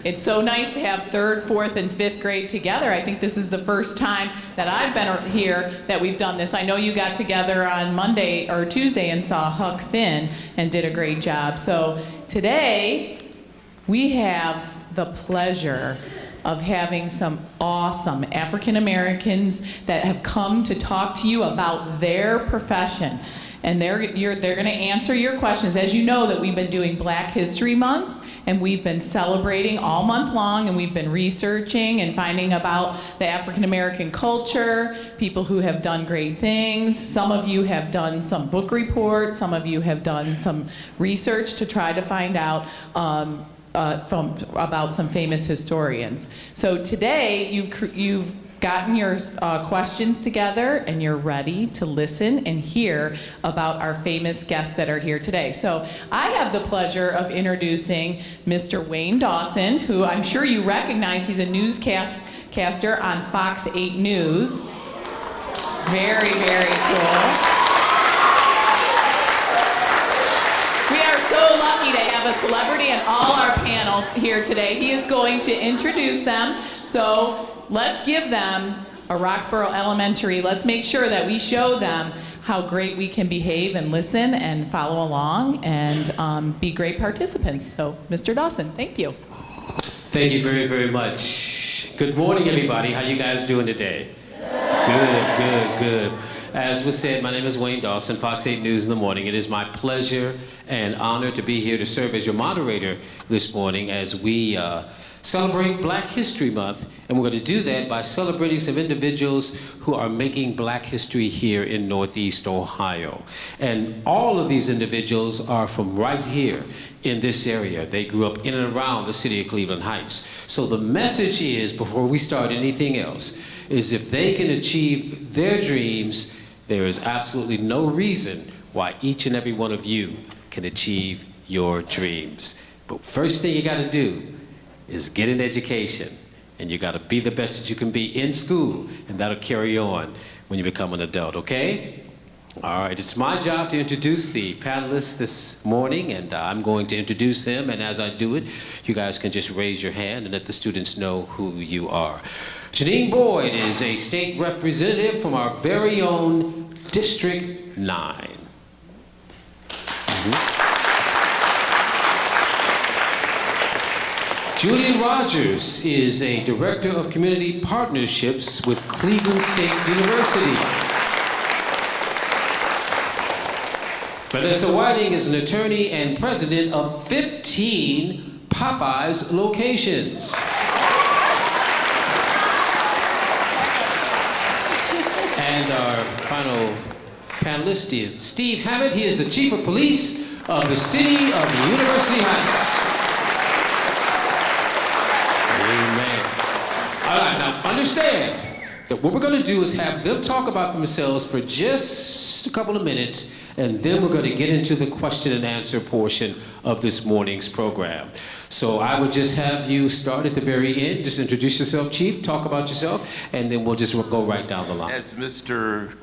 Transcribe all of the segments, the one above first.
It's so nice to have third, fourth, and fifth grade together. I think this is the first time that I've been here that we've done this. I know you got together on Monday or Tuesday and saw Huck Finn and did a great job. So today, we have the pleasure of having some awesome African Americans that have come to talk to you about their profession. And they're going to answer your questions. As you know, that we've been doing Black History Month, and we've been celebrating all month long, and we've been researching and finding about the African American culture, people who have done great things. Some of you have done some book reports, some of you have done some research to try to find out about some famous historians. So today, you've gotten your questions together and you're ready to listen and hear about our famous guests that are here today. So I have the pleasure of introducing Mr. Wayne Dawson, who I'm sure you recognize. He's a newscaster on Fox 8 News. Very, very cool. We are so lucky to have a celebrity in all our panel here today. He is going to introduce them. So let's give them a Roxboro Elementary. Let's make sure that we show them how great we can behave and listen and follow along and be great participants. So, Mr. Dawson, thank you. Thank you very, very much. Good morning, everybody. How you guys doing today? Good. As was said, my name is Wayne Dawson, Fox 8 News in the Morning. It is my pleasure and honor to be here to serve as your moderator this morning as we celebrate Black History Month, and we're going to do that by celebrating some individuals who are making Black history here in Northeast Ohio. And all of these individuals are from right here in this area. They grew up in and around the city of Cleveland Heights. So the message is, before we start anything else, is if they can achieve their dreams, there is absolutely no reason why each and every one of you can achieve your dreams. But first thing you got to do is get an education, and you got to be the best that you can be in school, and that'll carry on when you become an adult, okay? All right, it's my job to introduce the panelists this morning, and I'm going to introduce them, and as I do it, you guys can just raise your hand and let the students know who you are. Janine Boyd is a state representative from our very own District 9. Julian Rogers is a Director of Community Partnerships with Cleveland State University. Vanessa Whiting is an attorney and president of 15 Popeyes locations. And our final panelist is Steve Hammett. He is the Chief of Police of the City of University Heights. All right, now understand that what we're going to do is have them talk about themselves for just a couple of minutes, and then we're going to get into the question and answer portion of this morning's program. So I would just have you start at the very end. Just introduce yourself, Chief, talk about yourself, and then we'll just go right down the line. As Mr.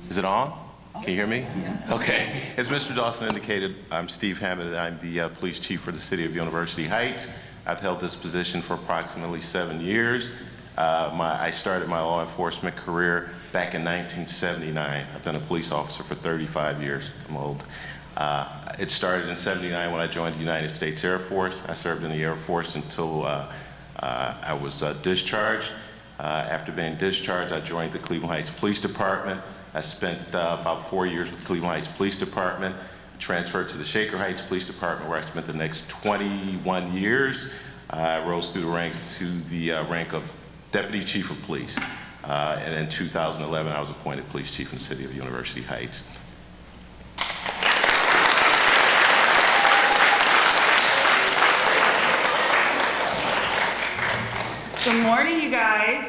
Is it on? Can you hear me? Okay. As Mr. Dawson indicated, I'm Steve Hammett. I'm the police chief for the City of University Heights. I've held this position for approximately 7 years. I started my law enforcement career back in 1979. I've been a police officer for 35 years. I'm old. It started in '79 when I joined the United States Air Force. I served in the Air Force until I was discharged. After being discharged, I joined the Cleveland Heights Police Department. I spent about 4 years with the Cleveland Heights Police Department. Transferred to the Shaker Heights Police Department, where I spent the next 21 years. I rose through the ranks to the rank of Deputy Chief of Police. And in 2011, I was appointed Police Chief in the City of University Heights. Good morning, you guys.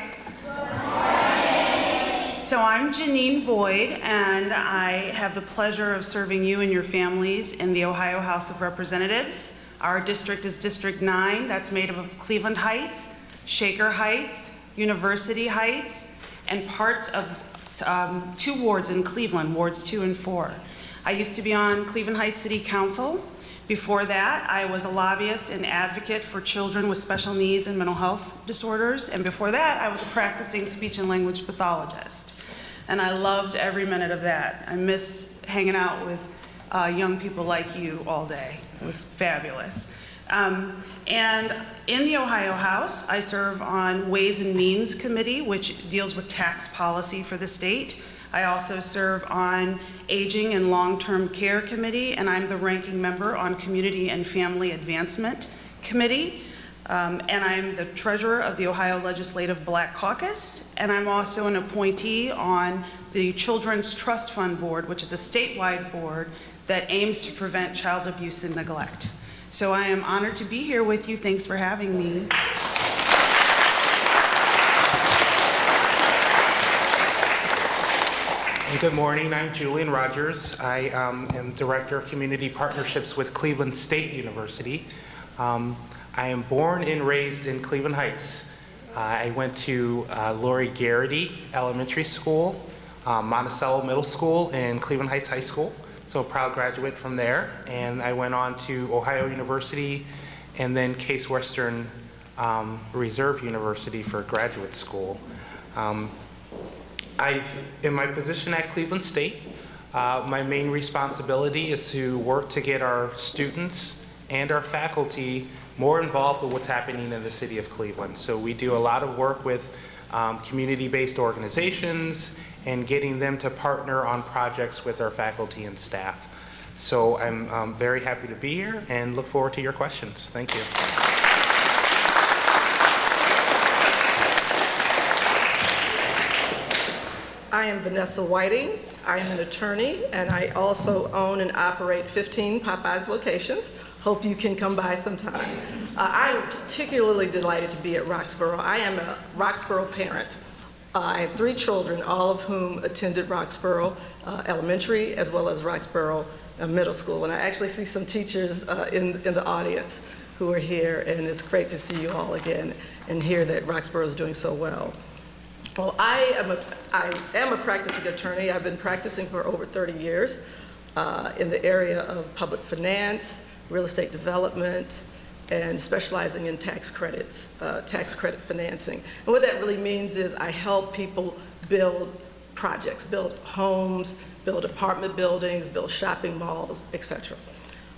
So I'm Janine Boyd, and I have the pleasure of serving you and your families in the Ohio House of Representatives. Our district is District 9. That's made up of Cleveland Heights, Shaker Heights, University Heights, and parts of 2 wards in Cleveland, wards 2 and 4. I used to be on Cleveland Heights City Council Before that, I was a lobbyist and advocate for children with special needs and mental health disorders. And before that, I was a practicing speech and language pathologist. And I loved every minute of that. I miss hanging out with young people like you all day. It was fabulous. And in the Ohio House, I serve on Ways and Means Committee, which deals with tax policy for the state. I also serve on Aging and Long-Term Care Committee, and I'm the ranking member on Community and Family Advancement Committee. And I'm the treasurer of the Ohio Legislative Black Caucus, and I'm also an appointee on the Children's Trust Fund Board, which is a statewide board that aims to prevent child abuse and neglect. So I am honored to be here with you. Thanks for having me. Good morning, I'm Julian Rogers. I am Director of Community Partnerships with Cleveland State University. I am born and raised in Cleveland Heights. I went to Laurie Garrity Elementary School, Monticello Middle School, and Cleveland Heights High School. So a proud graduate from there. And I went on to Ohio University and then Case Western Reserve University for graduate school. In my position at Cleveland State, my main responsibility is to work to get our students and our faculty more involved with what's happening in the city of Cleveland. So we do a lot of work with community-based organizations and getting them to partner on projects with our faculty and staff. So I'm very happy to be here and look forward to your questions. Thank you. I am Vanessa Whiting. I am an attorney, and I also own and operate 15 Popeyes locations. Hope you can come by sometime. I'm particularly delighted to be at Roxboro. I am a Roxboro parent. I have 3 children, all of whom attended Roxboro Elementary as well as Roxboro Middle School. And I actually see some teachers in the audience who are here, and it's great to see you all again and hear that Roxboro is doing so well. Well, I am a practicing attorney. I've been practicing for over 30 years in the area of public finance, real estate development, and specializing in tax credits, tax credit financing. And what that really means is I help people build projects, build homes, build apartment buildings, build shopping malls, etc.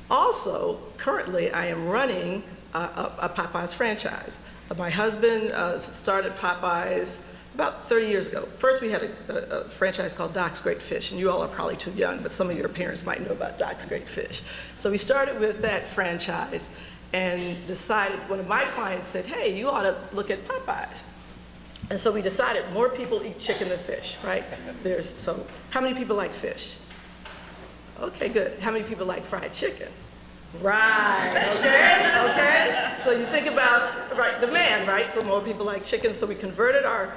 Also, currently, I am running a Popeyes franchise. My husband started Popeyes about 30 years ago. First, we had a franchise called Doc's Great Fish, and you all are probably too young, but some of your parents might know about Doc's Great Fish. So we started with that franchise and decided, one of my clients said, hey, you ought to look at Popeyes. And so we decided more people eat chicken than fish, right? So how many people like fish? Okay, good. How many people like fried chicken? Right, okay. So you think about, right, demand, right? So more people like chicken, so we converted our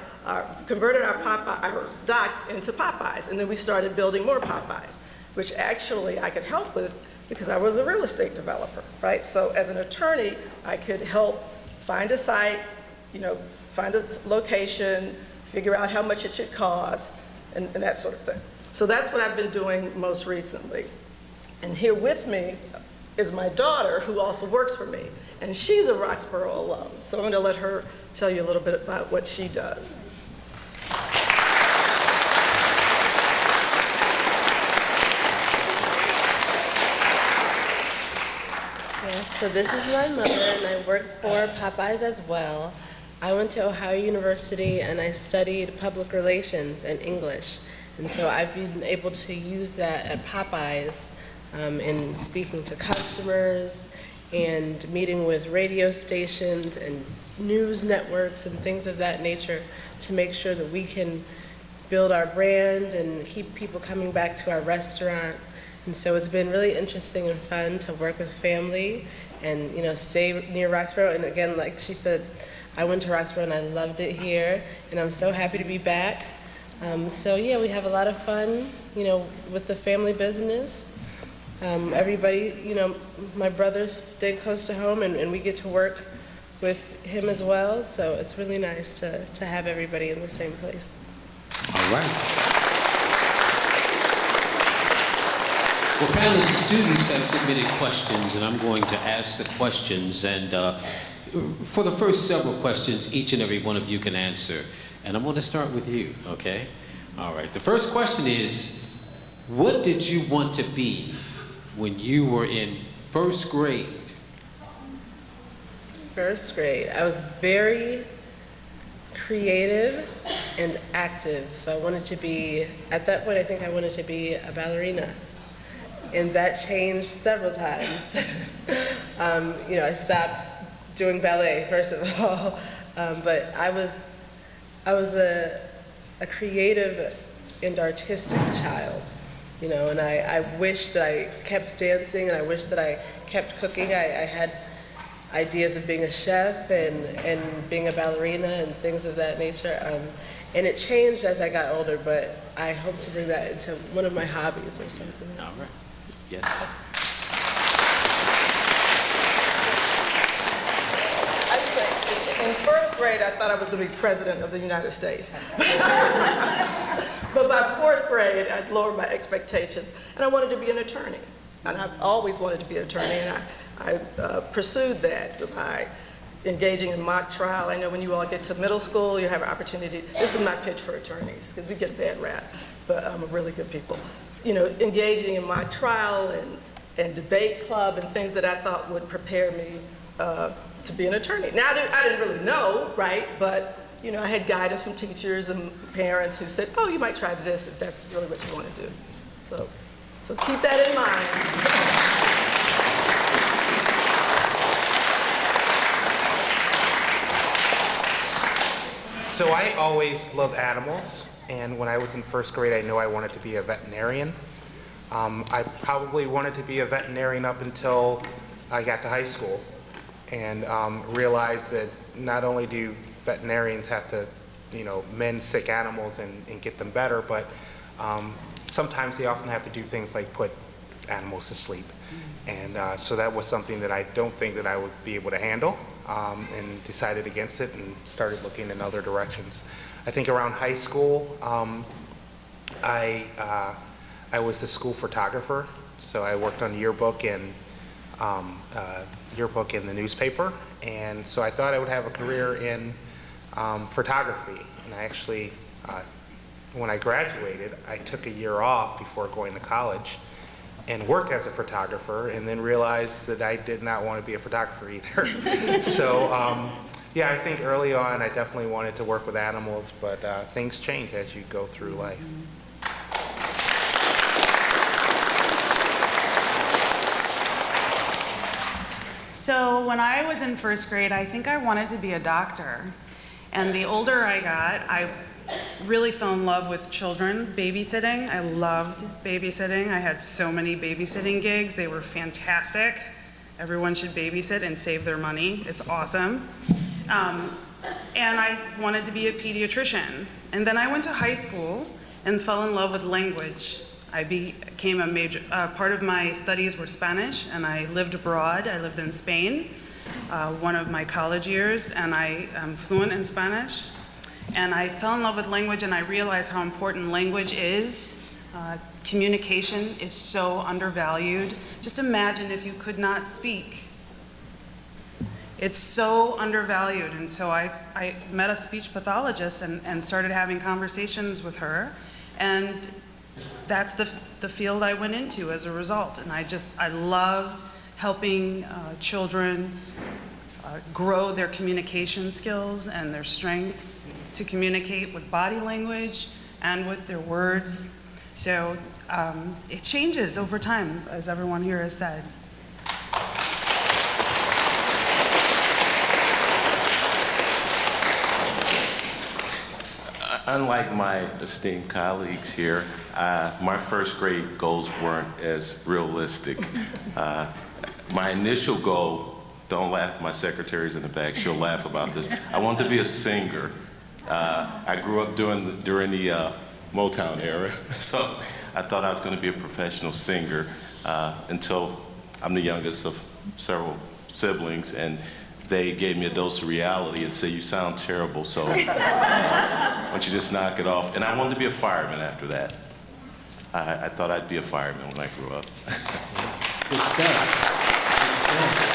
Doc's into Popeyes, and then we started building more Popeyes, which actually I could help with because I was a real estate developer, right? So as an attorney, I could help find a site, find a location, figure out how much it should cost, and that sort of thing. So that's what I've been doing most recently. And here with me is my daughter, who also works for me, and she's a Roxboro alum. So I'm going to let her tell you a little bit about what she does. Yes, so this is my mother, and I work for Popeyes as well. I went to Ohio University, and I studied public relations and English. And so I've been able to use that at Popeyes in speaking to customers and meeting with radio stations and news networks and things of that nature to make sure that we can build our brand and keep people coming back to our restaurant. And so it's been really interesting and fun to work with family and stay near Roxboro. And again, like she said, I went to Roxboro and I loved it here, and I'm so happy to be back. So yeah, we have a lot of fun, with the family business. Everybody, my brother stayed close to home, and we get to work with him as well. So it's really nice to have everybody in the same place. All right. Well, panelists, the students have submitted questions, and I'm going to ask the questions. And for the first several questions, each and every one of you can answer. And I'm going to start with you, okay? All right. The first question is, what did you want to be when you were in first grade? First grade, I was very creative and active. So I wanted to be, at that point, I think I wanted to be a ballerina. And that changed several times. I stopped doing ballet, first of all. But I was a creative and artistic child, and I wish that I kept dancing, and I wish that I kept cooking. I had ideas of being a chef and being a ballerina and things of that nature. And it changed as I got older, but I hope to bring that into one of my hobbies or something. All right. Yes. I'd say in first grade, I thought I was going to be president of the United States. But by fourth grade, I'd lowered my expectations, and I wanted to be an attorney. And I've always wanted to be an attorney, and I pursued that by engaging in mock trial. I know when you all get to middle school, you have an opportunity. This is my pitch for attorneys, because we get a bad rap, but I'm really good people. Engaging in mock trial and debate club and things that I thought would prepare me to be an attorney. Now, I didn't really know, right? But, I had guidance from teachers and parents who said, oh, you might try this if that's really what you want to do. So keep that in mind. So I always loved animals, and when I was in first grade, I knew I wanted to be a veterinarian. I probably wanted to be a veterinarian up until I got to high school, and realized that not only do veterinarians have to, mend sick animals and get them better, but sometimes they often have to do things like put animals to sleep. And so that was something that I don't think that I would be able to handle, and decided against it and started looking in other directions. I think around high school, I was the school photographer, so I worked on yearbook and the newspaper, and so I thought I would have a career in photography. And I actually, when I graduated, I took a year off before going to college and worked as a photographer, and then realized that I did not want to be a photographer either. So yeah, I think early on I definitely wanted to work with animals, but things change as you go through life. So when I was in first grade, I think I wanted to be a doctor. And the older I got, I really fell in love with children, babysitting. I loved babysitting. I had so many babysitting gigs. They were fantastic. Everyone should babysit and save their money. It's awesome. And I wanted to be a pediatrician. And then I went to high school and fell in love with language. I became a major, part of my studies were Spanish, and I lived abroad. I lived in Spain one of my college years, and I am fluent in Spanish. And I fell in love with language, and I realized how important language is. Communication is so undervalued. Just imagine if you could not speak. It's so undervalued, and so I met a speech pathologist and started having conversations with her, and that's the field I went into as a result. And I loved helping children grow their communication skills and their strengths to communicate with body language and with their words. So it changes over time, as everyone here has said. Unlike my esteemed colleagues here, my first grade goals weren't as realistic. My initial goal, don't laugh at my secretary's in the back, she'll laugh about this. I wanted to be a singer. I grew up during the Motown era, so I thought I was going to be a professional singer until I'm the youngest of several siblings, and they gave me a dose of reality and said, you sound terrible, so why don't you just knock it off? And I wanted to be a fireman after that. I thought I'd be a fireman when I grew up. Good stuff. Good stuff.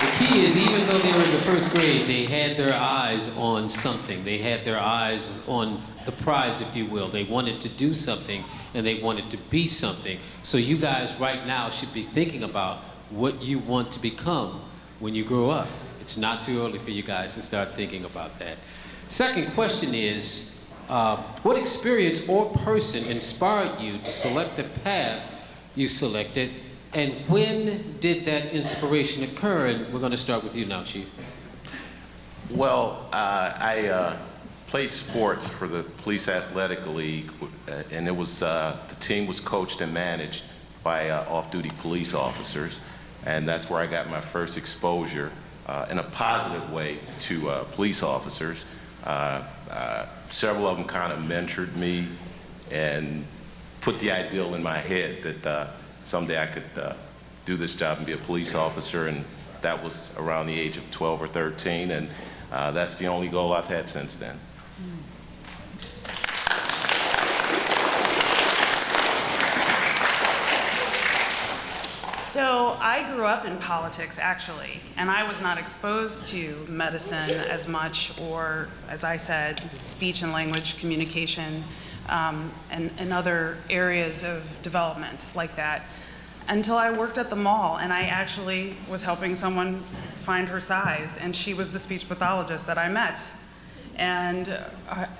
The key is, even though they were in the first grade, they had their eyes on something. They had their eyes on the prize, if you will. They wanted to do something, and they wanted to be something. So you guys right now should be thinking about what you want to become when you grow up. It's not too early for you guys to start thinking about that. Second question is, what experience or person inspired you to select the path you selected, and when did that inspiration occur? And we're going to start with you now, Chief. Well, I played sports for the Police Athletic League, and it was the team was coached and managed by off-duty police officers, and that's where I got my first exposure in a positive way to police officers. Several of them kind of mentored me and put the ideal in my head that someday I could do this job and be a police officer, and that was around the age of 12 or 13, and that's the only goal I've had since then. So I grew up in politics, actually, and I was not exposed to medicine as much, or, as I said, speech and language communication, and other areas of development like that, until I worked at the mall, and I actually was helping someone find her size, and she was the speech pathologist that I met. And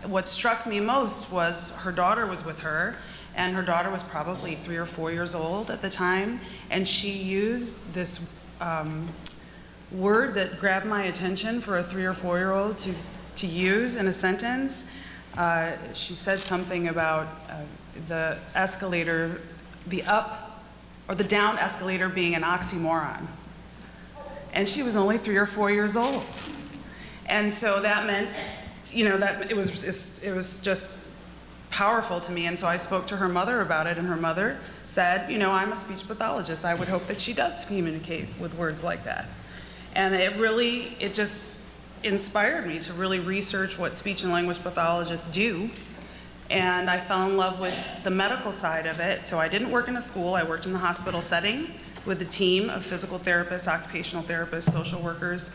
what struck me most was her daughter was with her, and her daughter was probably 3 or 4 years old at the time, and she used this word that grabbed my attention for a 3 or 4-year-old to use in a sentence. She said something about the escalator, the up or the down escalator being an oxymoron. And she was only 3 or 4 years old. And so that meant, you know, that it was just powerful to me. And so I spoke to her mother about it, and her mother said, you know, I'm a speech pathologist. I would hope that she does communicate with words like that. And it just inspired me to really research what speech and language pathologists do. And I fell in love with the medical side of it. So I didn't work in a school. I worked in the hospital setting with a team of physical therapists, occupational therapists, social workers,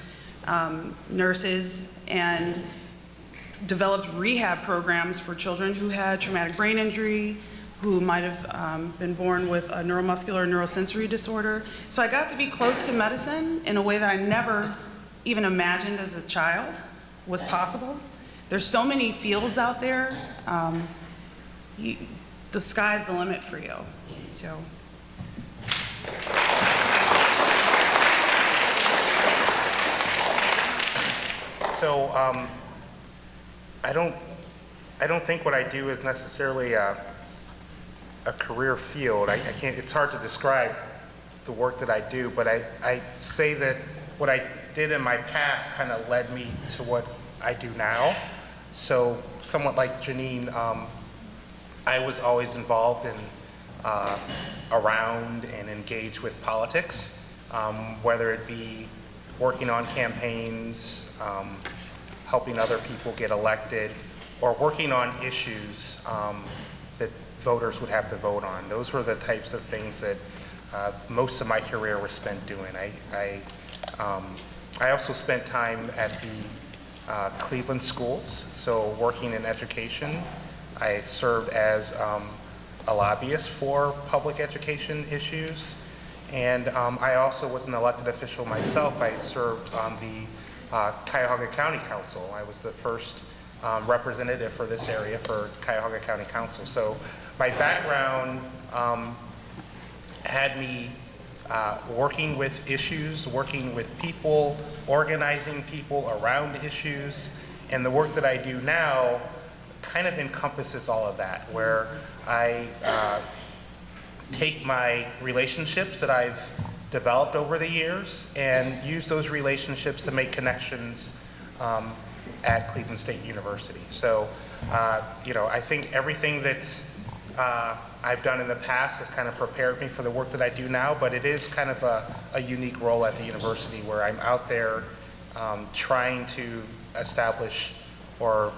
nurses, and developed rehab programs for children who had traumatic brain injury, who might have been born with a neuromuscular neurosensory disorder. So I got to be close to medicine in a way that I never even imagined as a child was possible. There's so many fields out there. The sky's the limit for you. So I don't think what I do is necessarily a career field. I can't. It's hard to describe the work that I do, but I say that what I did in my past kind of led me to what I do now. So somewhat like Janine, I was always involved in around and engaged with politics, whether it be working on campaigns, helping other people get elected, or working on issues that voters would have to vote on. Those were the types of things that most of my career was spent doing. I also spent time at the Cleveland schools, so working in education. I served as a lobbyist for public education issues, and I also was an elected official myself. I served on the Cuyahoga County Council. I was the first representative for this area for Cuyahoga County Council. So my background had me working with issues, working with people, organizing people around issues, and the work that I do now kind of encompasses all of that, where I take my relationships that I've developed over the years and use those relationships to make connections at Cleveland State University. So, you know, I think everything that I've done in the past has kind of prepared me for the work that I do now, but it is kind of a unique role at the university where I'm out there trying to establish or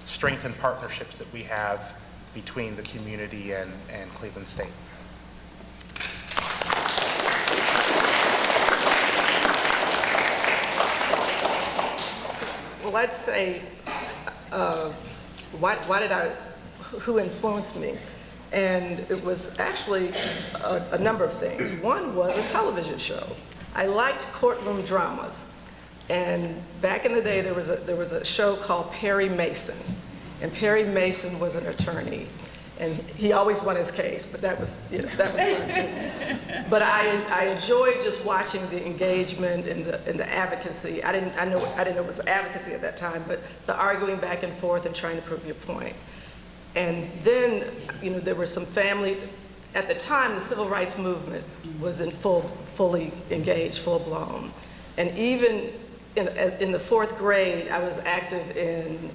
strengthen partnerships that we have between the community and Cleveland State. Well, I'd say, who influenced me? And it was actually a number of things. One was a television show. I liked courtroom dramas. And back in the day, there was a show called Perry Mason. And Perry Mason was an attorney. And he always won his case, but that was fun too. But I enjoyed just watching the engagement and the advocacy. I didn't know it was advocacy at that time, but the arguing back and forth and trying to prove your point. And then, there was some family. At the time, the civil rights movement was in fully engaged, full blown. And even in the 4th grade, I was active in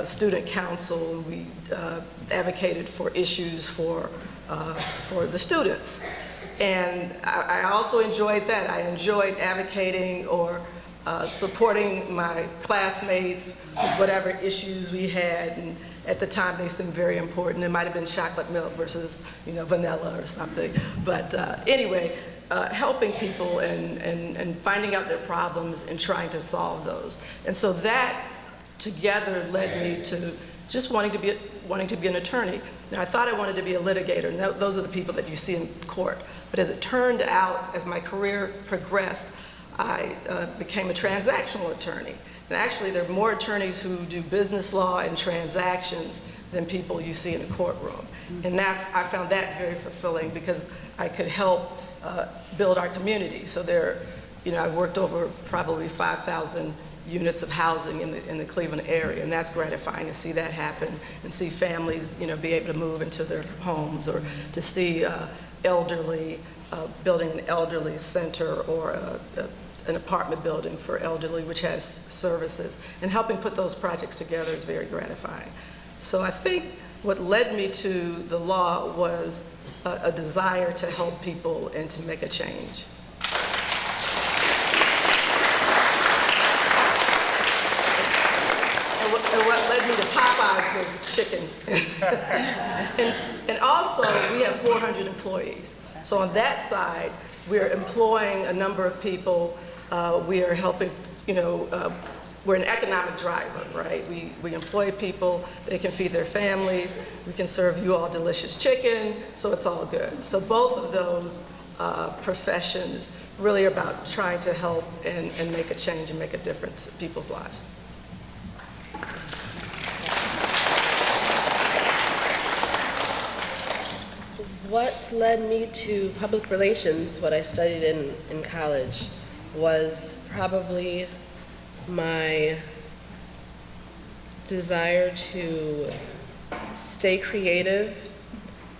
student council. We advocated for issues for the students. And I also enjoyed that. I enjoyed advocating or supporting my classmates with whatever issues we had. And at the time, they seemed very important. It might have been chocolate milk versus, vanilla or something. But anyway, helping people and finding out their problems and trying to solve those. And so that together led me to just wanting to be an attorney. Now, I thought I wanted to be a litigator, and those are the people that you see in court. But as it turned out, as my career progressed, I became a transactional attorney. And actually, there are more attorneys who do business law and transactions than people you see in a courtroom. And I found that very fulfilling because I could help build our community. So I worked over probably 5,000 units of housing in the Cleveland area, and that's gratifying to see that happen and see families, be able to move into their homes, or to see elderly, building an elderly center or an apartment building for elderly, which has services, and helping put those projects together is very gratifying. So I think what led me to the law was a desire to help people and to make a change. And what led me to Popeyes was chicken. and also, we have 400 employees. So on that side, we're employing a number of people. We are helping, we're an economic driver, right? We employ people, they can feed their families, we can serve you all delicious chicken, so it's all good. So both of those professions really are about trying to help and make a change and make a difference in people's lives. What led me to public relations, what I studied in college, was probably my desire to stay creative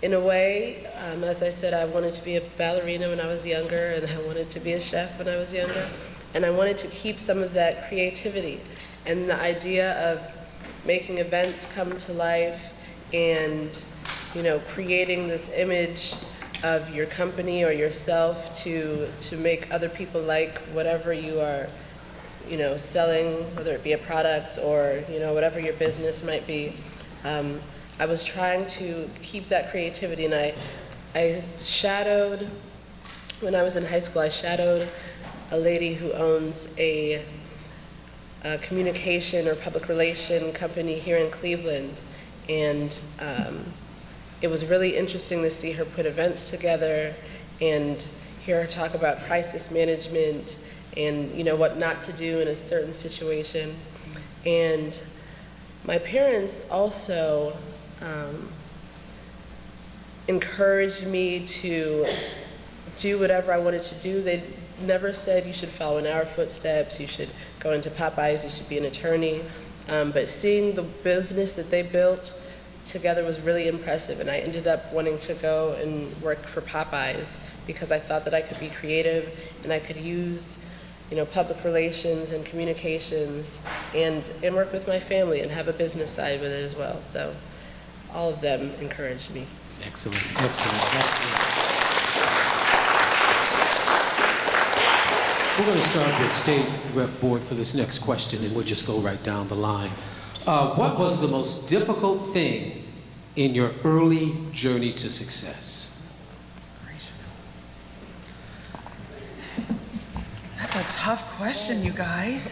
in a way. As I said, I wanted to be a ballerina when I was younger, and I wanted to be a chef when I was younger. And I wanted to keep some of that creativity and the idea of making events come to life and creating this image of your company or yourself to make other people like whatever you are, selling, whether it be a product or, whatever your business might be. I was trying to keep that creativity, and I shadowed, when I was in high school, I shadowed a lady who owns a communication or public relation company here in Cleveland, and it was really interesting to see her put events together and hear her talk about crisis management and what not to do in a certain situation. And my parents also encouraged me to do whatever I wanted to do. They never said you should follow in our footsteps, you should go into Popeyes, you should be an attorney. But seeing the business that they built together was really impressive, and I ended up wanting to go and work for Popeyes because I thought that I could be creative and I could use, public relations and communications and work with my family and have a business side with it as well. So all of them encouraged me. Excellent, excellent, excellent. We're going to start with State Rep Board for this next question, and we'll just go right down the line. What was the most difficult thing in your early journey to success? Gracious. That's a tough question, you guys.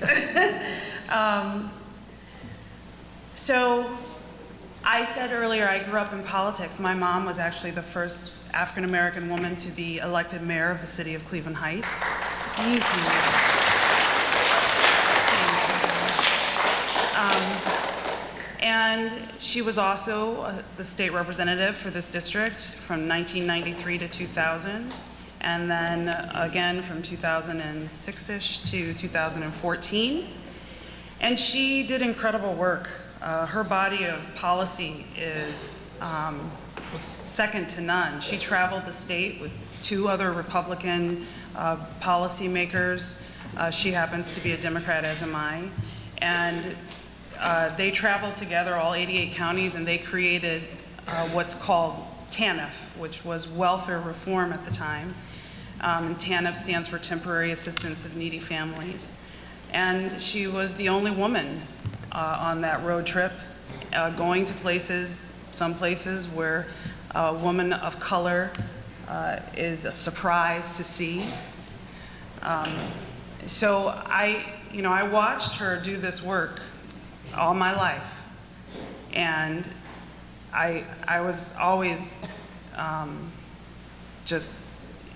So I said earlier I grew up in politics. My mom was actually the first African-American woman to be elected mayor of the city of Cleveland Heights. Thank you. And she was also the state representative for this district from 1993 to 2000, and then again from 2006-ish to 2014. And she did incredible work. Her body of policy is second to none. She traveled the state with 2 other Republican policymakers. She happens to be a Democrat, as am I. And they traveled together, all 88 counties, and they created what's called TANF, which was welfare reform at the time. And TANF stands for Temporary Assistance of Needy Families. And she was the only woman on that road trip, going to places, some places where a woman of color is a surprise to see. So I watched her do this work all my life, and I was always just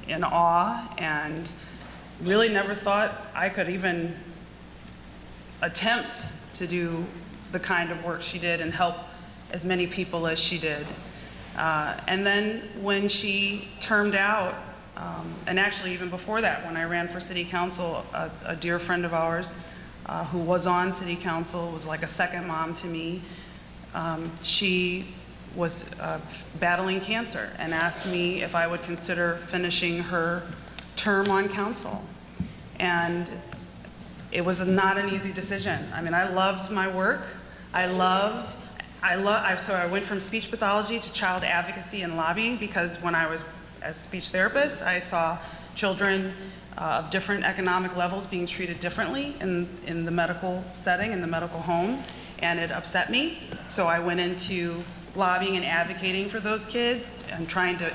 in awe, and really never thought I could even attempt to do the kind of work she did and help as many people as she did. And then when she termed out, and actually even before that, when I ran for city council, a dear friend of ours who was on city council, was like a second mom to me. She was battling cancer and asked me if I would consider finishing her term on council. And it was not an easy decision. I mean, I loved my work. So I went from speech pathology to child advocacy and lobbying, because when I was a speech therapist, I saw children of different economic levels being treated differently in the medical setting, in the medical home, and it upset me. So I went into lobbying and advocating for those kids and trying to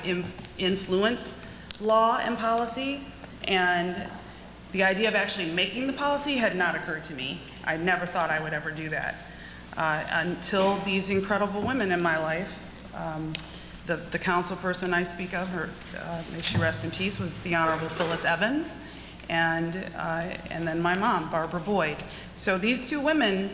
influence law and policy. And the idea of actually making the policy had not occurred to me. I never thought I would ever do that until these incredible women in my life. The council person I speak of, may she rest in peace, was the Honorable Phyllis Evans, and then my mom, Barbara Boyd. So these 2 women,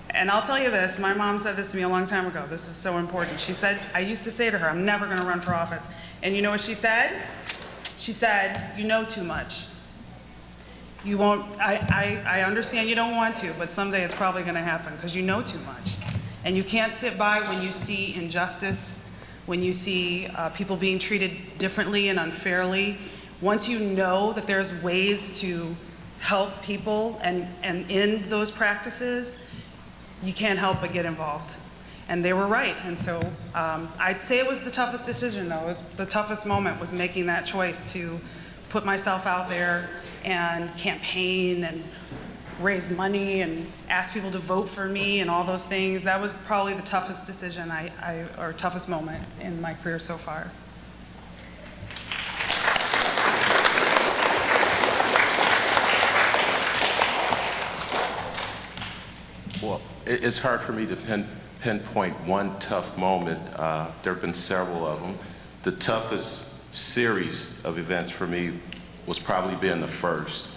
and I'll tell you this, my mom said this to me a long time ago. This is so important. She said, I used to say to her, I'm never going to run for office. And you know what she said? She said, you know too much. You won't, I understand you don't want to, but someday it's probably going to happen because you know too much. And you can't sit by when you see injustice, when you see people being treated differently and unfairly. Once you know that there's ways to help people and end those practices, you can't help but get involved. And they were right. And so I'd say it was the toughest decision, though. It was the toughest moment, was making that choice to put myself out there and campaign and raise money and ask people to vote for me and all those things. That was probably the toughest decision or toughest moment in my career so far. Well, it's hard for me to pinpoint one tough moment. There have been several of them. The toughest series of events for me was probably being the first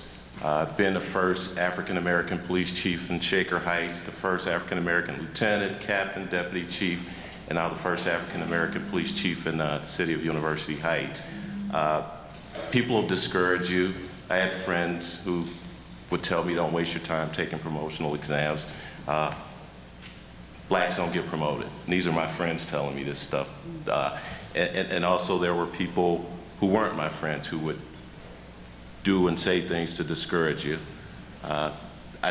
African-American police chief in Shaker Heights, the first African-American lieutenant, captain, deputy chief, and now the first African-American police chief in the city of University Heights. People will discourage you. I had friends who would tell me, don't waste your time taking promotional exams. Blacks don't get promoted. And these are my friends telling me this stuff. And also there were people who weren't my friends who would do and say things to discourage you. I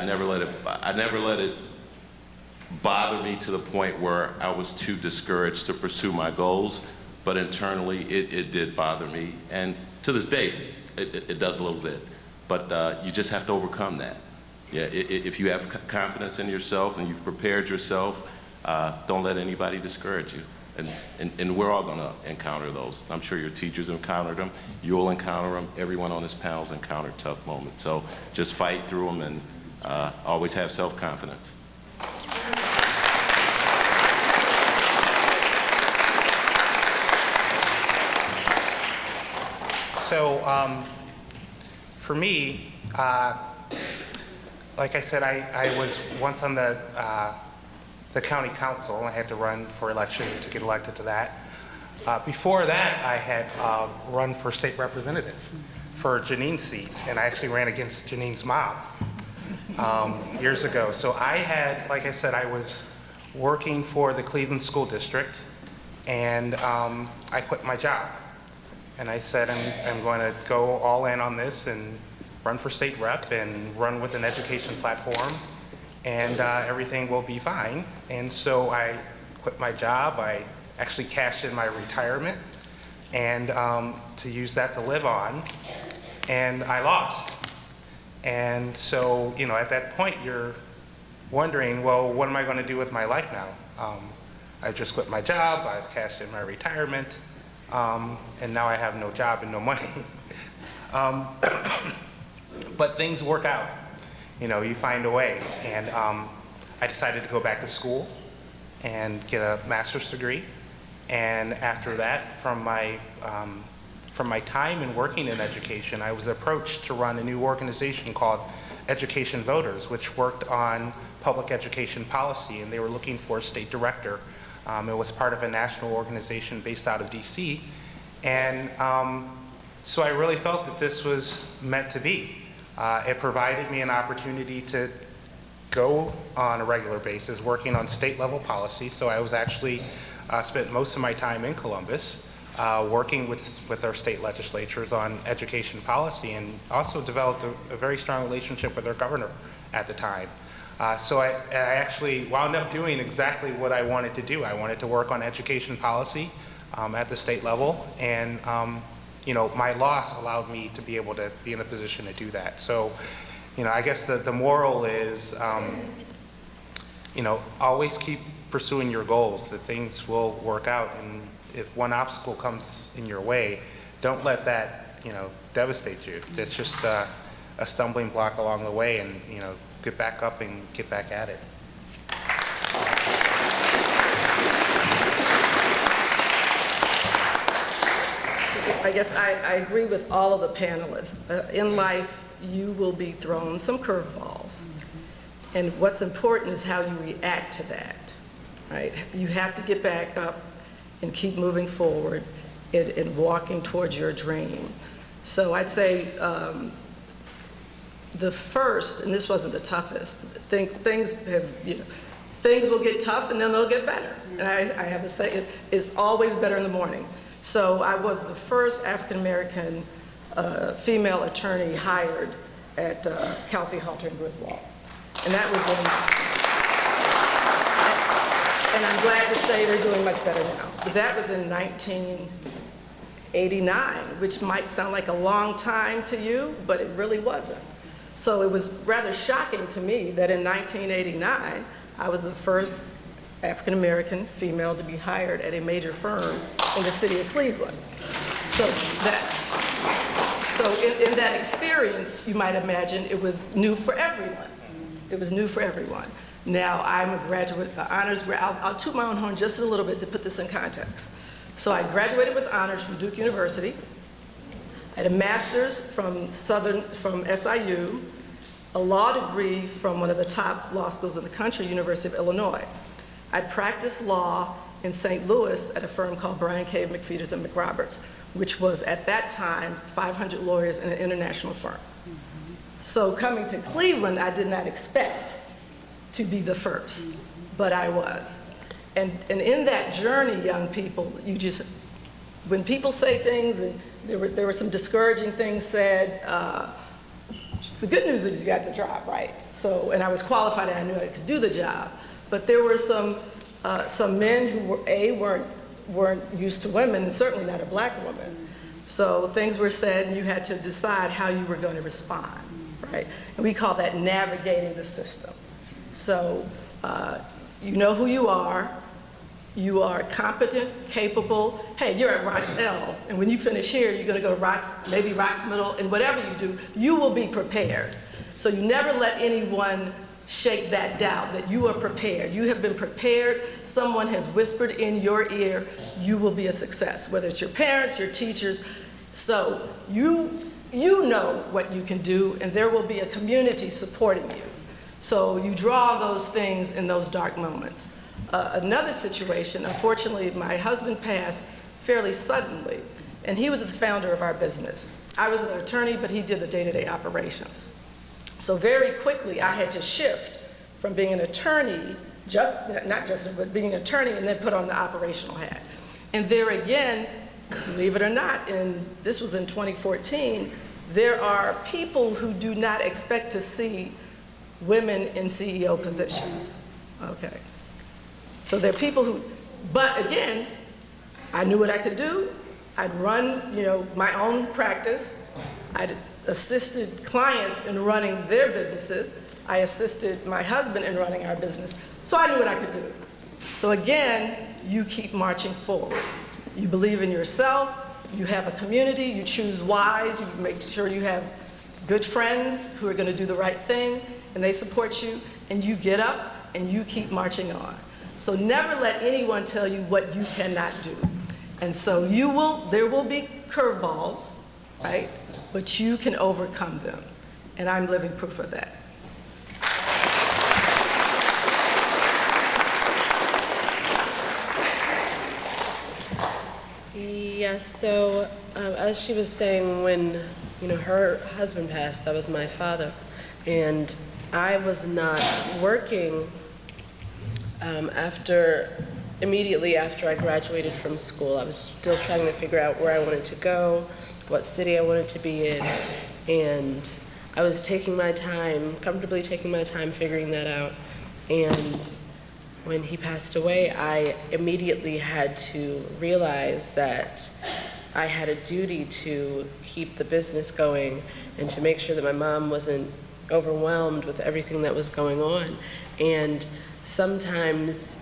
never let it bother me to the point where I was too discouraged to pursue my goals, but internally it did bother me. And to this day, it does a little bit. But you just have to overcome that. Yeah, if you have confidence in yourself and you've prepared yourself, don't let anybody discourage you. And we're all going to encounter those. I'm sure your teachers encountered them. You'll encounter them. Everyone on this panel's encountered tough moments. So just fight through them and always have self-confidence. So for me, like I said, I was once on the county council. I had to run for election to get elected to that. Before that, I had run for state representative for Janine's seat, and I actually ran against Janine's mom years ago. So I had, like I said, I was working for the Cleveland School District, and I quit my job. And I said, I'm going to go all in on this and run for state rep and run with an education platform, and everything will be fine. And so I quit my job. I actually cashed in my retirement and to use that to live on, and I lost. And so, you know, at that point, you're wondering, well, what am I going to do with my life now? I just quit my job. I've cashed in my retirement. And now I have no job and no money. But things work out. You know, you find a way. And I decided to go back to school and get a master's degree. And after that, from my time in working in education, I was approached to run a new organization called Education Voters, which worked on public education policy, and they were looking for a state director. It was part of a national organization based out of DC. And so I really felt that this was meant to be. It provided me an opportunity to go on a regular basis working on state level policy. So I was actually spent most of my time in Columbus working with our state legislatures on education policy, and also developed a very strong relationship with our governor at the time. So I actually wound up doing exactly what I wanted to do. I wanted to work on education policy at the state level, and you know, my loss allowed me to be able to be in a position to do that. So, you know, I guess the moral is, you know, always keep pursuing your goals, that things will work out, and if one obstacle comes in your way, don't let that, you know, devastate you. It's just a stumbling block along the way, and, you know, get back up and get back at it. I guess I agree with all of the panelists. In life, you will be thrown some curveballs. And what's important is how you react to that, right? You have to get back up and keep moving forward and walking towards your dream. So I'd say the first, and this wasn't the toughest, things have, you know, things will get tough and then they'll get better. And I have to say, it's always better in the morning. So I was the first African-American female attorney hired at Calfee, Halter & Griswold. And that was and I'm glad to say they're doing much better now. But that was in 1989, which might sound like a long time to you, but it really wasn't. So it was rather shocking to me that in 1989, I was the first African-American female to be hired at a major firm in the city of Cleveland. So in that experience, you might imagine it was new for everyone. It was new for everyone. Now I'm a graduate, honors, I'll toot my own horn just a little bit to put this in context. So I graduated with honors from Duke University. I had a master's from SIU, a law degree from one of the top law schools in the country, University of Illinois. I practiced law in St. Louis at a firm called Bryan Cave, McFeeters, and McRoberts, which was at that time 500 lawyers in an international firm. So coming to Cleveland, I did not expect to be the first, but I was. And in that journey, young people, you just, when people say things, and there were some discouraging things said, the good news is you got the job, right? So, and I was qualified and I knew I could do the job. But there were some men who weren't used to women, and certainly not a black woman. So things were said and you had to decide how you were going to respond, right? And we call that navigating the system. So You know who you are. You are competent, capable. Hey, you're at Roxell, and when you finish here, you're gonna go to maybe Rox Middle, and whatever you do, you will be prepared. So you never let anyone shake that doubt that you are prepared. You have been prepared. Someone has whispered in your ear, you will be a success, whether it's your parents, your teachers. So you know what you can do, and there will be a community supporting you. So you draw those things in those dark moments. Another situation, unfortunately, my husband passed fairly suddenly, and he was the founder of our business. I was an attorney, but he did the day-to-day operations. So very quickly, I had to shift from being an attorney, but being an attorney and then put on the operational hat. And there again, believe it or not, and this was in 2014, there are people who do not expect to see women in CEO positions, okay? So there are people who, but again, I knew what I could do. I'd run, my own practice. I'd assisted clients in running their businesses. I assisted my husband in running our business. So I knew what I could do. So again, you keep marching forward. You believe in yourself, you have a community, you choose wise, you make sure you have good friends who are gonna do the right thing, and they support you, and you get up and you keep marching on. So never let anyone tell you what you cannot do. And so there will be curveballs, right? But you can overcome them. And I'm living proof of that. Yes, so as she was saying, when her husband passed, that was my father, and I was not working immediately after I graduated from school. I was still trying to figure out where I wanted to go, what city I wanted to be in, and I was comfortably taking my time figuring that out. And when he passed away, I immediately had to realize that I had a duty to keep the business going and to make sure that my mom wasn't overwhelmed with everything that was going on. And sometimes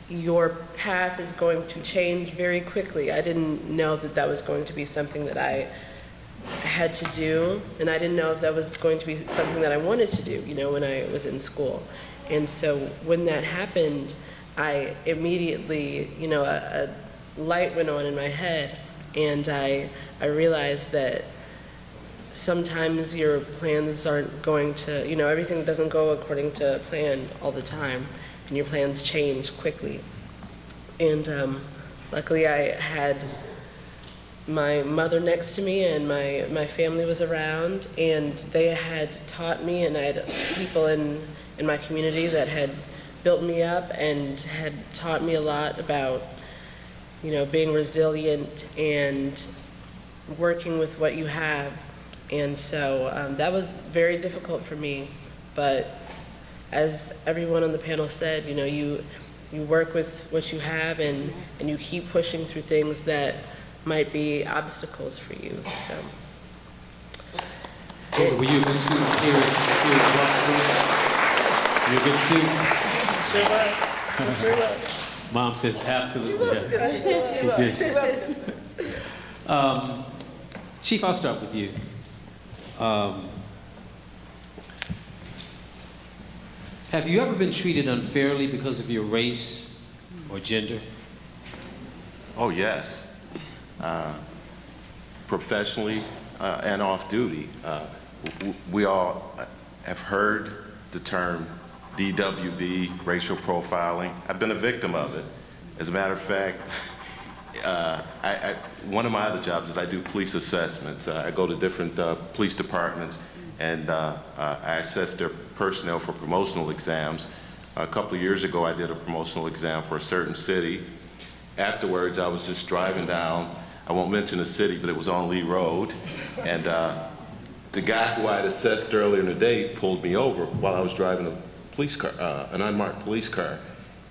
your path is going to change very quickly. I didn't know that that was going to be something that I had to do, and I didn't know if that was going to be something that I wanted to do, when I was in school. And so when that happened, I immediately, a light went on in my head, and I realized that sometimes your plans aren't going to, everything doesn't go according to plan all the time, and your plans change quickly. And luckily I had my mother next to me, and my family was around, and they had taught me, and I had people in my community that had built me up and had taught me a lot about, being resilient and working with what you have. And so that was very difficult for me, but as everyone on the panel said, you work with what you have, and you keep pushing through things that might be obstacles for you. So. Were you a good student here at Roxboro? You a good student? Sure was. Mom says absolutely. She was. Chief, I'll start with you. Have you ever been treated unfairly because of your race or gender? Oh, yes. Professionally and off duty. We all have heard the term DWB, racial profiling. I've been a victim of it. As a matter of fact, one of my other jobs is I do police assessments. I go to different police departments, and I assess their personnel for promotional exams. A couple of years ago, I did a promotional exam for a certain city. Afterwards, I was just driving down, I won't mention the city, but it was on Lee Road, and the guy who I had assessed earlier in the day pulled me over while I was driving a police car, an unmarked police car.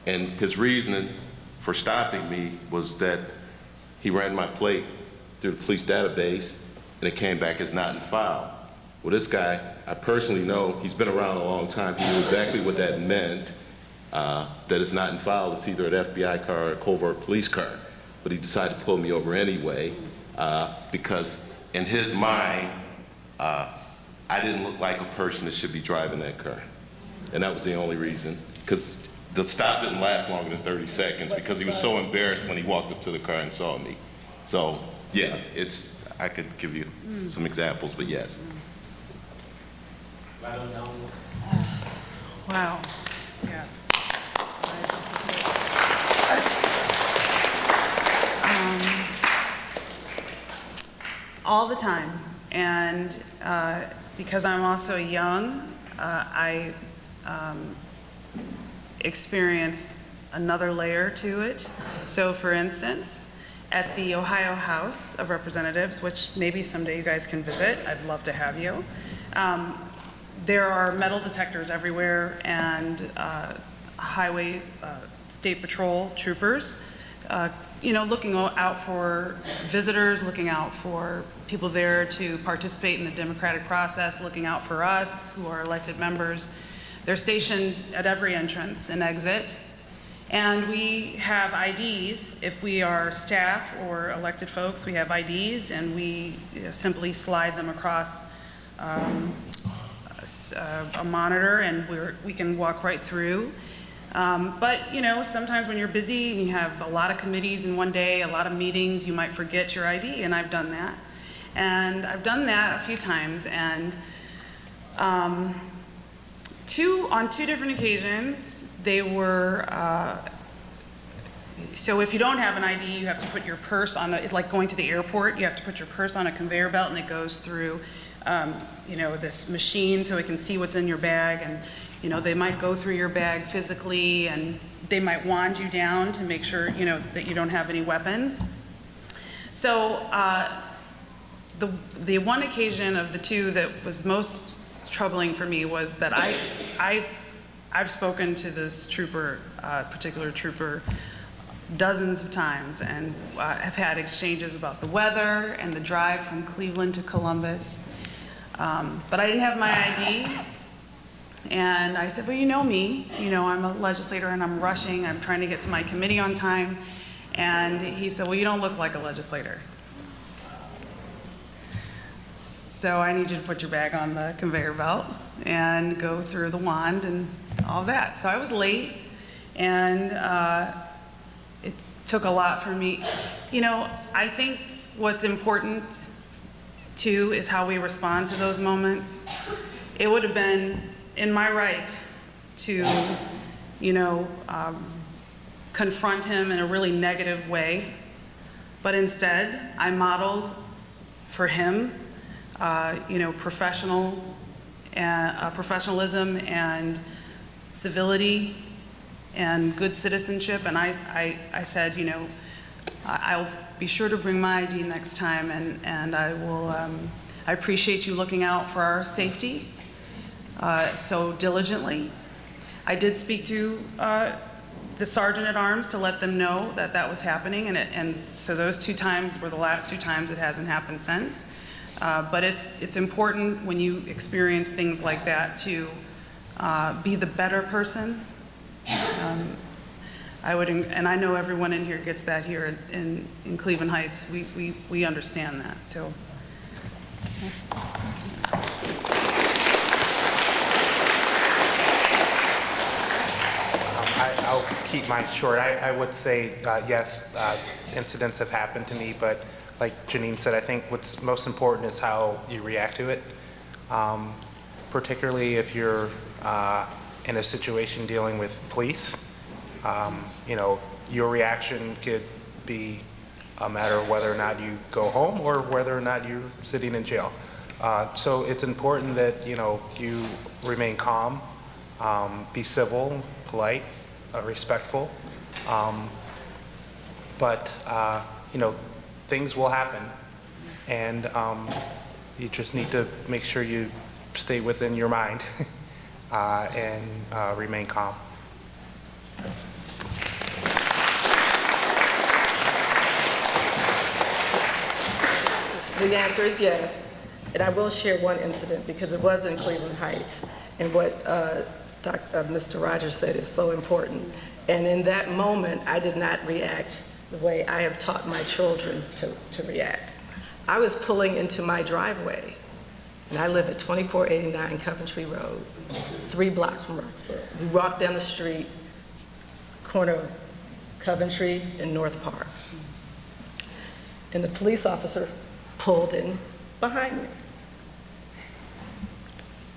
And his reasoning for stopping me was that he ran my plate through the police database, and it came back as not in file. Well, this guy, I personally know, he's been around a long time. He knew exactly what that meant. that is not in file. It's either an FBI car or a covert police car. But he decided to pull me over anyway because in his mind, I didn't look like a person that should be driving that car. And that was the only reason, because the stop didn't last longer than 30 seconds because he was so embarrassed when he walked up to the car and saw me. So, yeah, I could give you some examples, but yes. Wow. Yes. All the time. And because I'm also young, I experience another layer to it. So for instance, at the Ohio House of Representatives, which maybe someday you guys can visit, I'd love to have you, there are metal detectors everywhere and highway state patrol troopers, looking out for visitors, looking out for people there to participate in the democratic process, looking out for us who are elected members. They're stationed at every entrance and exit. And we have IDs. If we are staff or elected folks, we have IDs, and we simply slide them across a monitor, and we can walk right through. But sometimes when you're busy and you have a lot of committees in one day, a lot of meetings, you might forget your ID, and I've done that. And I've done that a few times, and on two different occasions, they were, so if you don't have an ID, you have to put your purse on, like going to the airport, you have to put your purse on a conveyor belt, and it goes through, this machine so it can see what's in your bag, and they might go through your bag physically, and they might wand you down to make sure, that you don't have any weapons. So the one occasion of the two that was most troubling for me was that I've spoken to this particular trooper, dozens of times, and have had exchanges about the weather and the drive from Cleveland to Columbus. But I didn't have my ID. And I said, well, you know me, I'm a legislator and I'm rushing, I'm trying to get to my committee on time. And he said, well, you don't look like a legislator. So I need you to put your bag on the conveyor belt and go through the wand and all that. So I was late, and it took a lot for me. I think what's important too is how we respond to those moments. It would have been in my right to, confront him in a really negative way, but instead I modeled for him, professionalism and civility and good citizenship, and I said, I'll be sure to bring my ID next time, and I will. I appreciate you looking out for our safety so diligently. I did speak to the sergeant at arms to let them know that that was happening, and so those 2 times were the last 2 times. It hasn't happened since. But it's important when you experience things like that to be the better person. And I know everyone in here gets that here in Cleveland Heights. We understand that. So. I'll keep mine short. I would say, yes, incidents have happened to me, but like Janine said, I think what's most important is how you react to it, particularly if you're in a situation dealing with police. Your reaction could be a matter of whether or not you go home or whether or not you're sitting in jail. So it's important that, you remain calm, be civil, polite, respectful, but, things will happen, and you just need to make sure you stay within your mind and remain calm. The answer is yes. And I will share one incident because it was in Cleveland Heights. And what Mr. Rogers said is so important. And in that moment, I did not react the way I have taught my children to react. I was pulling into my driveway, and I live at 2489 Coventry Road, 3 blocks from Roxboro. We walked down the street, corner of Coventry and North Park. And the police officer pulled in behind me.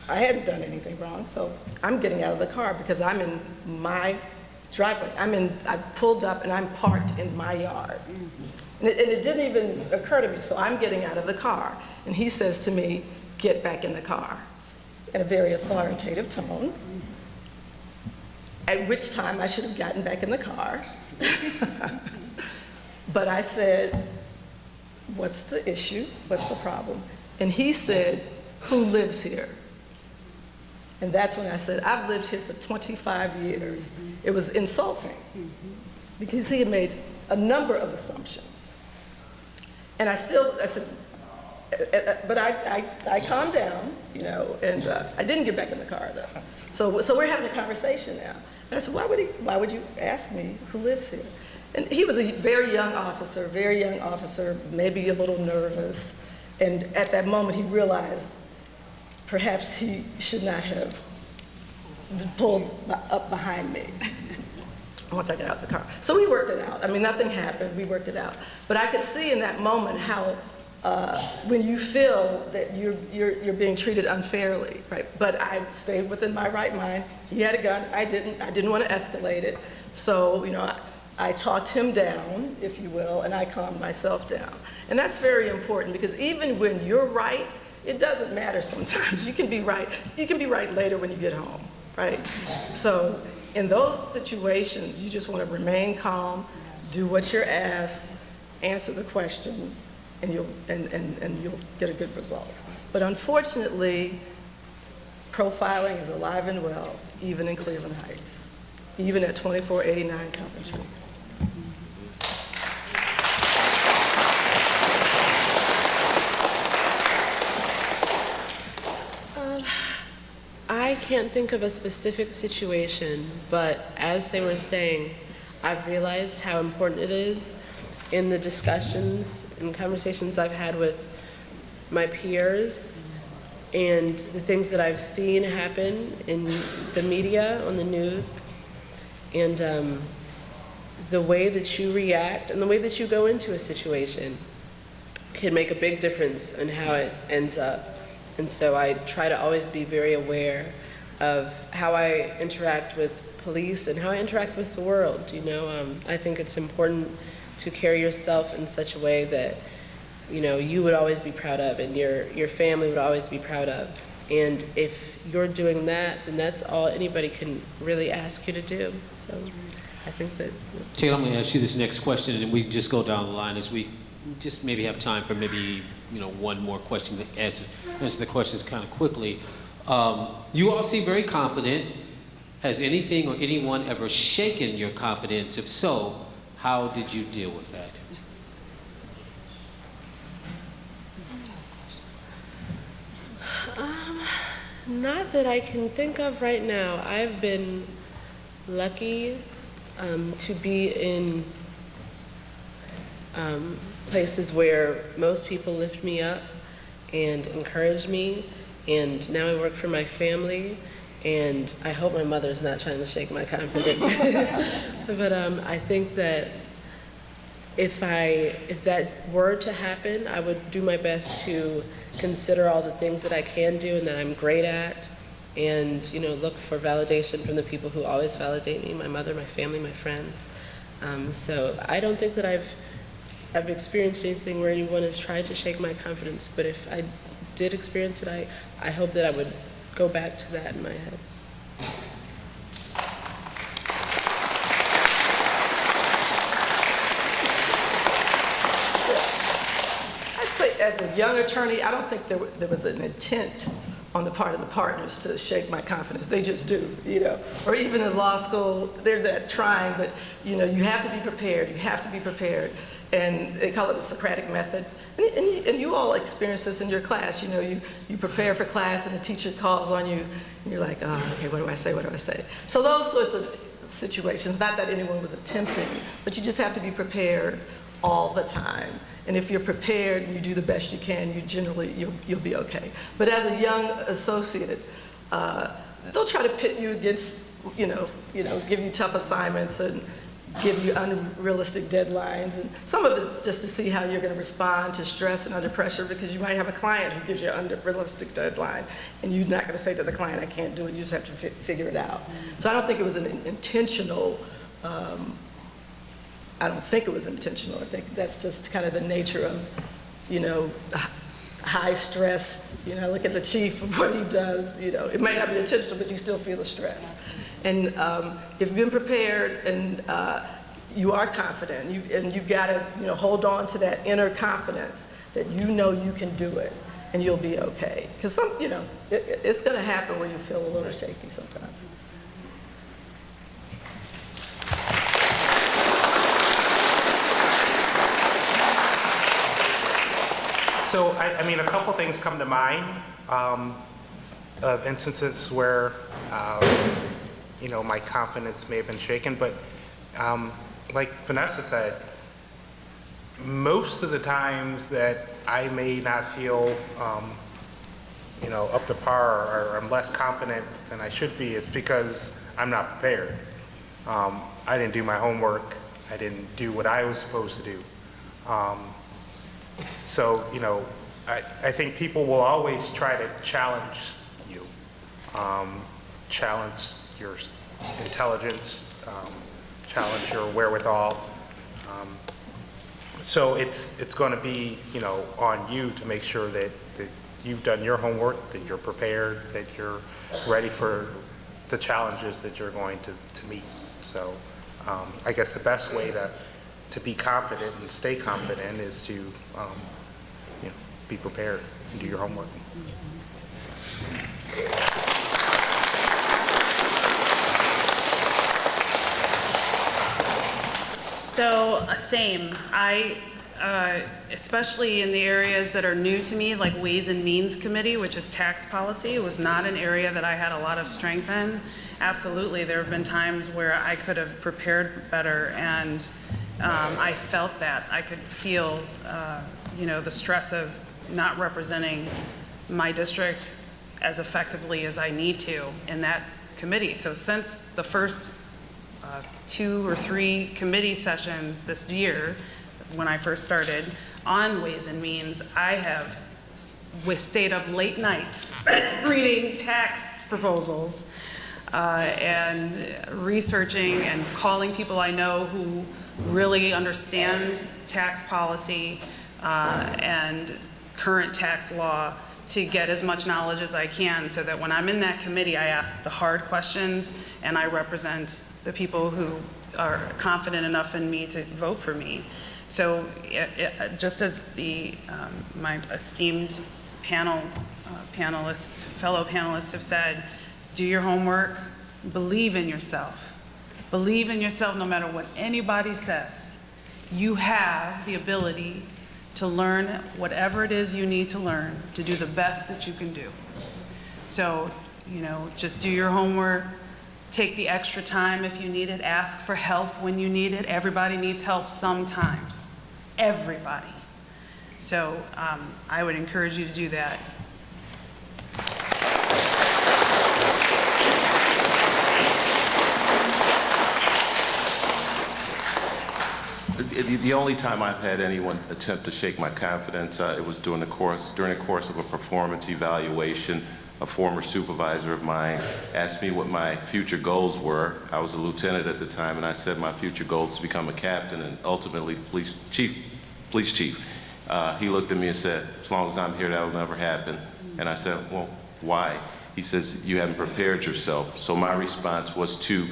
I hadn't done anything wrong, so I'm getting out of the car because I'm in my driveway. I pulled up and I'm parked in my yard. And it didn't even occur to me, so I'm getting out of the car. And he says to me, "Get back in the car," in a very authoritative tone, at which time I should have gotten back in the car. But I said, "What's the issue? What's the problem?" And he said, "Who lives here?" And that's when I said, "I've lived here for 25 years. It was insulting because he had made a number of assumptions. And I said, but I calmed down, you know, and I didn't get back in the car though. So we're having a conversation now. And I said, why would you ask me who lives here? And he was a very young officer, maybe a little nervous. And at that moment, he realized perhaps he should not have pulled up behind me once I got out of the car. So we worked it out. I mean, nothing happened. We worked it out. But I could see in that moment how when you feel that you're being treated unfairly, right? But I stayed within my right mind. He had a gun. I didn't want to escalate it. So, you know, I talked him down, if you will, and I calmed myself down. And that's very important because even when you're right, it doesn't matter sometimes. You can be right. You can be right later when you get home, right? So in those situations, you just want to remain calm, do what you're asked, answer the questions, and you'll get a good result. But unfortunately, profiling is alive and well, even in Cleveland Heights, even at 2489 Coventry. I can't think of a specific situation, but as they were saying, I've realized how important it is in the discussions and conversations I've had with my peers and the things that I've seen happen in the media, on the news, and the way that you react and the way that you go into a situation can make a big difference in how it ends up. And so I try to always be very aware of how I interact with police and how I interact with the world. You know, I think it's important to carry yourself in such a way that, you know, you would always be proud of and your family would always be proud of. And if you're doing that, then that's all anybody can really ask you to do. So I think that... Taylor, I'm going to ask you this next question, and we can just go down the line as we just maybe have time for maybe, you know, one more question to answer the questions kind of quickly. You all seem very confident. Has anything or anyone ever shaken your confidence? If so, how did you deal with that? Not that I can think of right now. I've been lucky to be in places where most people lift me up and encourage me, and now I work for my family, and I hope my mother's not trying to shake my confidence. But I think that if that were to happen, I would do my best to consider all the things that I can do and that I'm great at, and, you know, look for validation from the people who always validate me, my mother, my family, my friends. So I don't think that I've experienced anything where anyone has tried to shake my confidence, but if I did experience it, I hope that I would go back to that in my head. I'd say as a young attorney, I don't think there was an intent on the part of the partners to shake my confidence. They just do, you know. Or even in law school, they're that trying, but you know, you have to be prepared. You have to be prepared. And they call it the Socratic method. And you all experience this in your class. You know, you prepare for class and the teacher calls on you and you're like, oh, okay, what do I say, what do I say? So those sorts of situations, not that anyone was attempting, but you just have to be prepared all the time. And if you're prepared and you do the best you can, you'll be okay. But as a young associate, they'll try to pit you against, give you tough assignments and give you unrealistic deadlines. And some of it's just to see how you're going to respond to stress and under pressure, because you might have a client who gives you an unrealistic deadline, and you're not going to say to the client, I can't do it. You just have to figure it out. So I don't think it was an intentional. I don't think it was intentional. I think that's just kind of the nature of, high stress. Look at the chief of what he does. It might not be intentional, but you still feel the stress. And if you've been prepared and you are confident, you've got to hold on to that inner confidence that you can do it, and you'll be okay. Because it's going to happen where you feel a little shaky sometimes. So, I mean, a couple things come to mind of instances where, my confidence may have been shaken, but like Vanessa said, most of the times that I may not feel, up to par, or I'm less confident than I should be, it's because I'm not prepared. I didn't do my homework. I didn't do what I was supposed to do. So, I think people will always try to challenge you, challenge your intelligence, challenge your wherewithal. So it's going to be, on you to make sure that you've done your homework, that you're prepared, that you're ready for the challenges that you're going to meet. So I guess the best way to be confident and stay confident is to be prepared and do your homework. So, same. I, especially in the areas that are new to me, like Ways and Means Committee, which is tax policy, was not an area that I had a lot of strength in. Absolutely, there have been times where I could have prepared better, and I felt that. I could feel, the stress of not representing my district as effectively as I need to in that committee. So since the first 2 or 3 committee sessions this year, when I first started on Ways and Means, I have stayed up late nights reading tax proposals and researching and calling people I know who really understand tax policy and current tax law to get as much knowledge as I can, so that when I'm in that committee, I ask the hard questions and I represent the people who are confident enough in me to vote for me. So just as my esteemed fellow panelists have said, do your homework, believe in yourself. Believe in yourself no matter what anybody says. You have the ability to learn whatever it is you need to learn to do the best that you can do. So, just do your homework, take the extra time if you need it, ask for help when you need it. Everybody needs help sometimes. Everybody. So I would encourage you to do that. The only time I've had anyone attempt to shake my confidence, it was during the course of a performance evaluation. A former supervisor of mine asked me what my future goals were. I was a lieutenant at the time, and I said my future goal is to become a captain and ultimately police chief. He looked at me and said, as long as I'm here, that'll never happen. And I said, well, why? He says, you haven't prepared yourself. So my response was to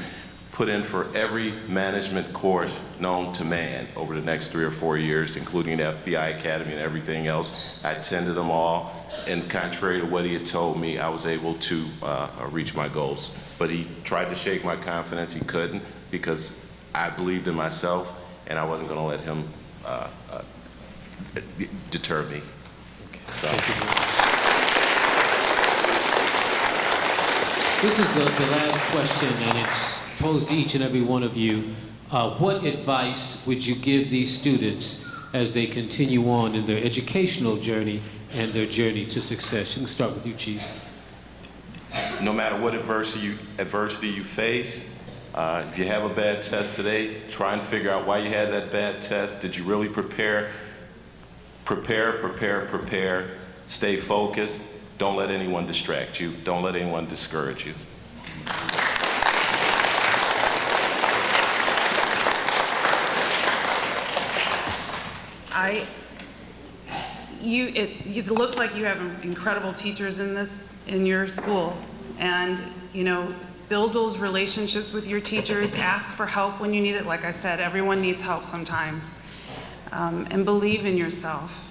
put in for every management course known to man over the next 3 or 4 years, including the FBI Academy and everything else. I attended them all. and contrary to what he had told me, I was able to reach my goals. But he tried to shake my confidence. He couldn't, because I believed in myself, and I wasn't going to let him deter me. So. This is the last question, and it's posed to each and every one of you. What advice would you give these students as they continue on in their educational journey and their journey to success? You can start with you, Chief. No matter what adversity you face, if you have a bad test today, try and figure out why you had that bad test. Did you really prepare? Prepare. Stay focused. Don't let anyone distract you. Don't let anyone discourage you. It looks like you have incredible teachers in your school, and build those relationships with your teachers. Ask for help when you need it. Like I said, everyone needs help sometimes, and believe in yourself.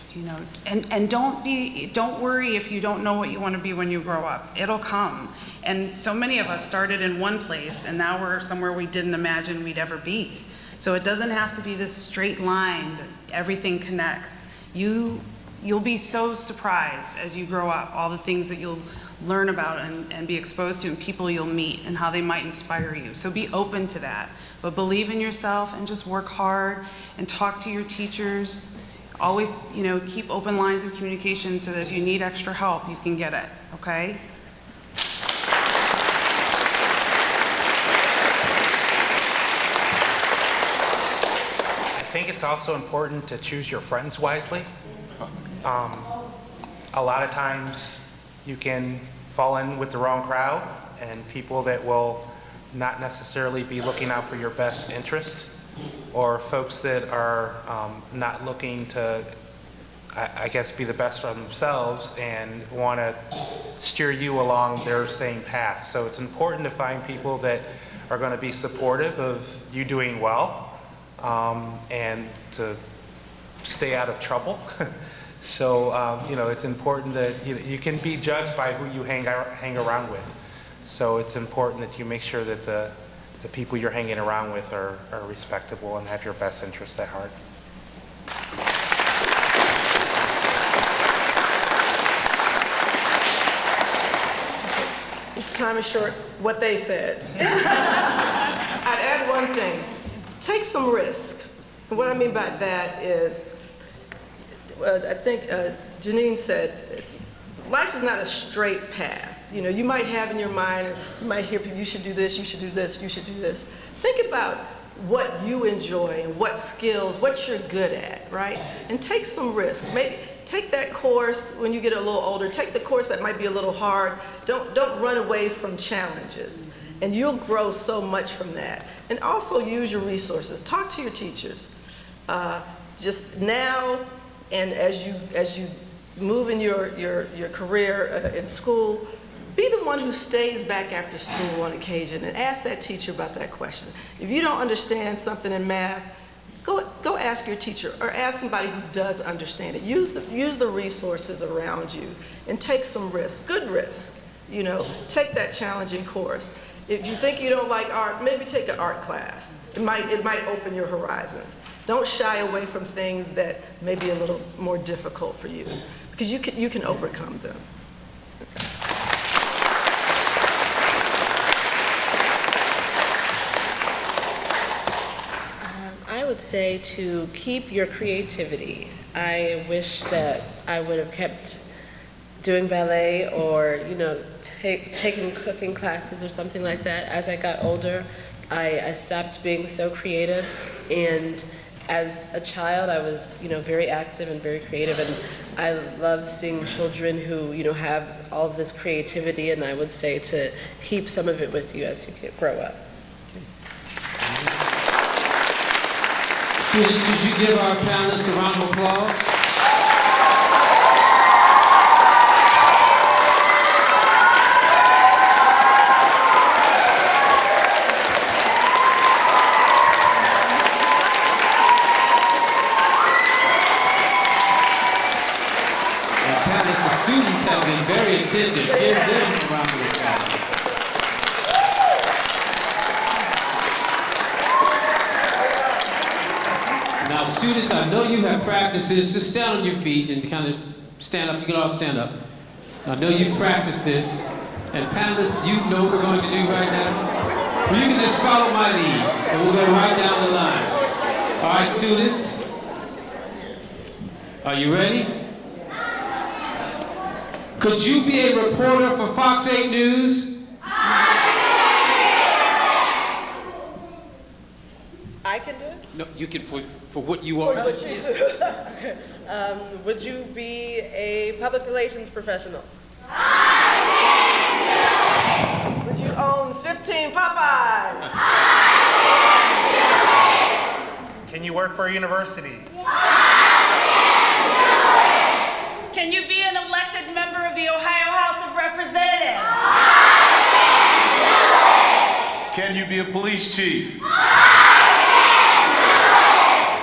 And don't worry if you don't know what you want to be when you grow up. It'll come. And so many of us started in one place, and now we're somewhere we didn't imagine we'd ever be. So it doesn't have to be this straight line that everything connects. You'll be so surprised as you grow up, all the things that you'll learn about and be exposed to, and people you'll meet and how they might inspire you. So be open to that, but believe in yourself and just work hard and talk to your teachers. Always, keep open lines of communication so that if you need extra help, you can get it, okay? I think it's also important to choose your friends wisely. A lot of times you can fall in with the wrong crowd and people that will not necessarily be looking out for your best interest, or folks that are not looking to, I guess, be the best for themselves and want to steer you along their same path. So it's important to find people that are going to be supportive of you doing well, and to stay out of trouble. So, it's important that you can be judged by who you hang around with. So it's important that you make sure that the people you're hanging around with are respectable and have your best interests at heart. Since time is short, what they said. I'd add one thing. Take some risk. And what I mean by that is, I think Janine said, life is not a straight path. You might have in your mind, you might hear people, you should do this, you should do this, you should do this. Think about what you enjoy and what skills, what you're good at, right? And take some risk. Maybe take that course when you get a little older. Take the course that might be a little hard. Don't run away from challenges. And you'll grow so much from that. And also use your resources. Talk to your teachers. Just now, and as you move in your career in school, be the one who stays back after school on occasion and ask that teacher about that question. If you don't understand something in math, go ask your teacher, or ask somebody who does understand it. Use the resources around you and take some risk, good risk. Take that challenging course. If you think you don't like art, maybe take an art class. It might open your horizons. Don't shy away from things that may be a little more difficult for you, because you can overcome them. Okay. I would say to keep your creativity. I wish that I would have kept doing ballet or, taking cooking classes or something like that. As I got older, I stopped being so creative, and as a child, I was, very active and very creative, and I love seeing children who, have all of this creativity, and I would say to keep some of it with you as you grow up. Students, could you give our panelists a round of applause? attention. Give them a round of applause. Now, students, I know you have practiced this. Just stand on your feet and kind of stand up. You can all stand up. I know you've practiced this. And panelists, you know what we're going to do right now? Well, you can just follow my lead, and we'll go right down the line. All right, students? Are you ready? Could you be a reporter for Fox 8 News? I can do it? No, you can for what you are. What you do. Okay. Would you be a public relations professional? Would you own 15 Popeyes? Can you work for a university? Can you be an elected member of the Ohio House of Representatives? Can you be a police chief?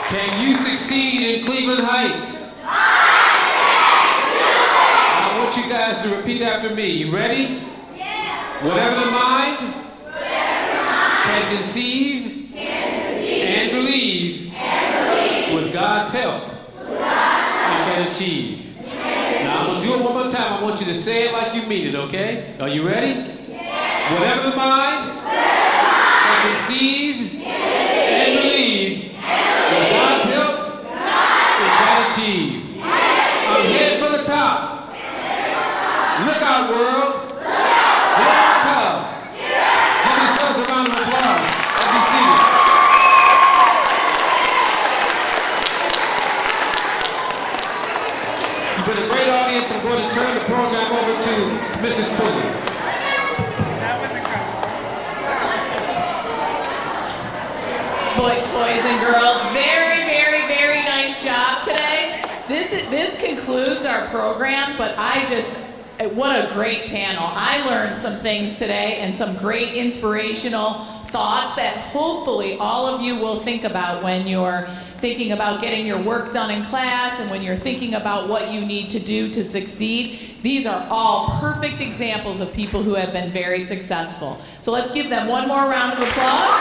Can you succeed in Cleveland Heights? I want you guys to repeat after me. You ready? Yeah. Whatever the mind can conceive and believe with God's help you can achieve. Now I'm going to do it one more time. I want you to say it like you mean it, okay? Are you ready? Yeah. Whatever the mind can conceive and believe with God's help you can achieve. I'm headed for the top. Look out, world. Here I come. Give yourselves a round of applause as you see it. You've been a great audience. I'm going to turn the program over to Mrs. Pulley. Boys and girls, very, very, very nice job today. This concludes our program, but what a great panel. I learned some things today and some great inspirational thoughts that hopefully all of you will think about when you're thinking about getting your work done in class and when you're thinking about what you need to do to succeed. These are all perfect examples of people who have been very successful. So let's give them one more round of applause.